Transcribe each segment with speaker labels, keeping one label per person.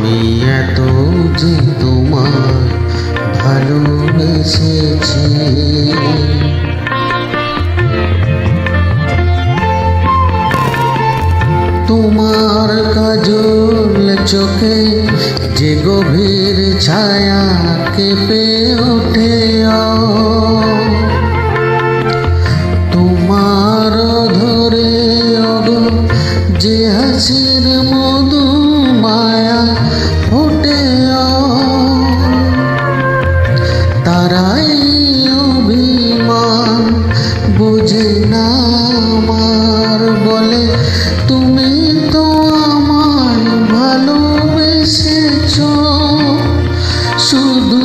Speaker 1: আমি এত যে তোমায় ভালোবেসেছি, তোমার কাজল চোখে যে গভীর ছায়া কেঁপে ওঠে, তোমার ধরে যে হাসির মধু মায়া ফোটে, তারাই অভিমান বুঝে না আমার, বলে তুমি তো আমায় ভালোবেসেছ, শুধু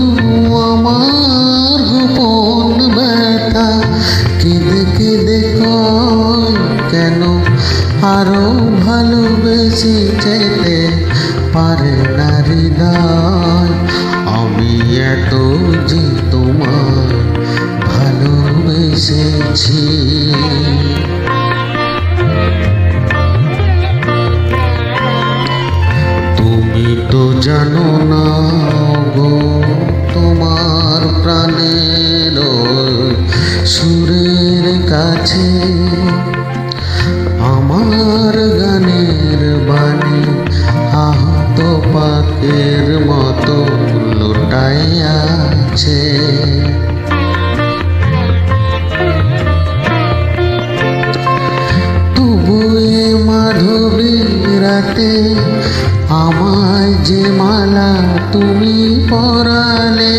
Speaker 1: আমার গোপন ব্যথা কেঁদে কেঁদে কয় কেন আরো ভালোবেসে যেতে পারে না হৃদয়। আমি এত যে তোমায় ভালোবেসেছি। তুমি তো জানো না গো, তোমার প্রাণের সুরের কাছে আমার গানের বাণী আহত পাখির মতো লুটাইয়াছে। তবু এ মাধবী রাতে আমায় যে মালা তুমি পরালে,